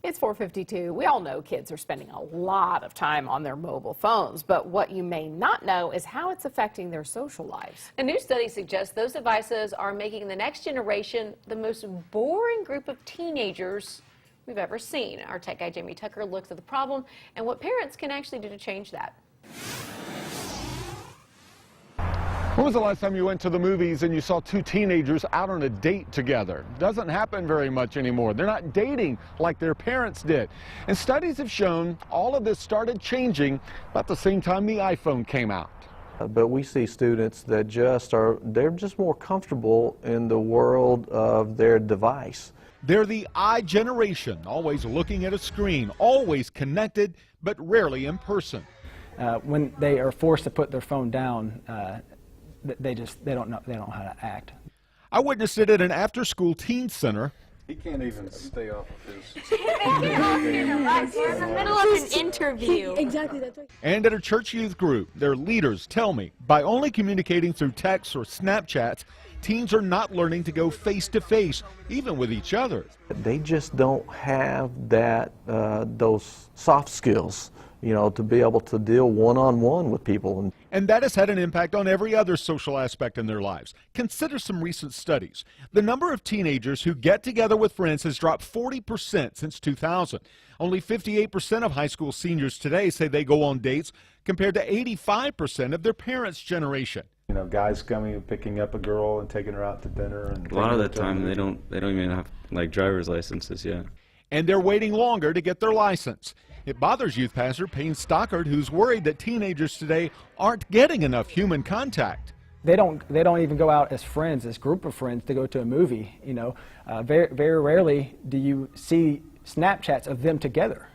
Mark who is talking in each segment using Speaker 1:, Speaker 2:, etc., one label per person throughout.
Speaker 1: It's 4:52. We all know kids are spending a lot of time on their mobile phones, but what you may not know is how it's affecting their social lives.
Speaker 2: A new study suggests those devices are making the next generation the most boring group of teenagers we've ever seen. Our tech guy Jamie Tucker looks at the problem and what parents can actually do to change that.
Speaker 3: When was the last time you went to the movies and you saw two teenagers out on a date together? Doesn't happen very much anymore. They're not dating like their parents did. And studies have shown all of this started changing about the same time the iPhone came out.
Speaker 4: But we see students that they're just more comfortable in the world of their device.
Speaker 3: They're the I generation, always looking at a screen, always connected, but rarely in person.
Speaker 5: When they are forced to put their phone down, they don't know how to act.
Speaker 3: I witnessed it at an after-school teen center.
Speaker 6: He can't even stay off of his.
Speaker 7: He's in the middle of an interview.
Speaker 8: Exactly, that's right.
Speaker 3: And at a church youth group, their leaders tell me by only communicating through texts or Snapchats, teens are not learning to go face-to-face, even with each other.
Speaker 4: They just don't have those soft skills, you know, to be able to deal one-on-one with people.
Speaker 3: And that has had an impact on every other social aspect in their lives. Consider some recent studies. The number of teenagers who get together with friends has dropped 40% since 2000. Only 58% of high school seniors today say they go on dates, compared to 85% of their parents' generation.
Speaker 6: You know, guys coming and picking up a girl and taking her out to dinner. And
Speaker 9: a lot of the time they don't even have like driver's licenses yet.
Speaker 3: And they're waiting longer to get their license. It bothers youth pastor Payne Stockard, who's worried that teenagers today aren't getting enough human contact.
Speaker 5: They don't even go out as friends, as group of friends, to go to a movie. You know, very rarely do you see Snapchats of them together.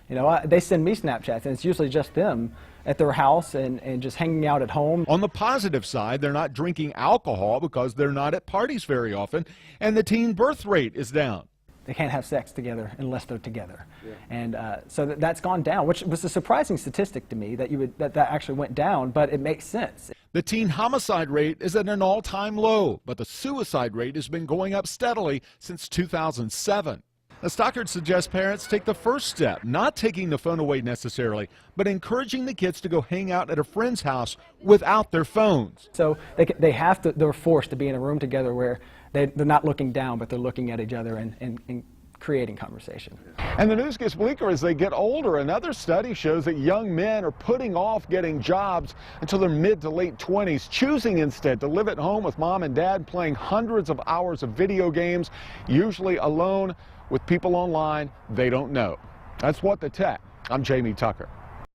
Speaker 5: You know, they send me Snapchats, and it's usually just them at their house and just hanging out at home.
Speaker 3: On the positive side, they're not drinking alcohol because they're not at parties very often, and the teen birth rate is down.
Speaker 5: They can't have sex together unless they're together. Yeah. And so that's gone down, which was a surprising statistic to me that actually went down, but it makes sense.
Speaker 3: The teen homicide rate is at an all-time low, but the suicide rate has been going up steadily since 2007. Now, Stockard suggests parents take the first step, not taking the phone away necessarily, but encouraging the kids to go hang out at a friend's house without their phones.
Speaker 5: So they're forced to be in a room together where they're not looking down, but they're looking at each other and creating conversation.
Speaker 3: And the news gets bleaker as they get older. Another study shows that young men are putting off getting jobs until their mid to late 20s, choosing instead to live at home with mom and dad, playing hundreds of hours of video games, usually alone with people online they don't know. That's What the Tech. I'm Jamie Tucker.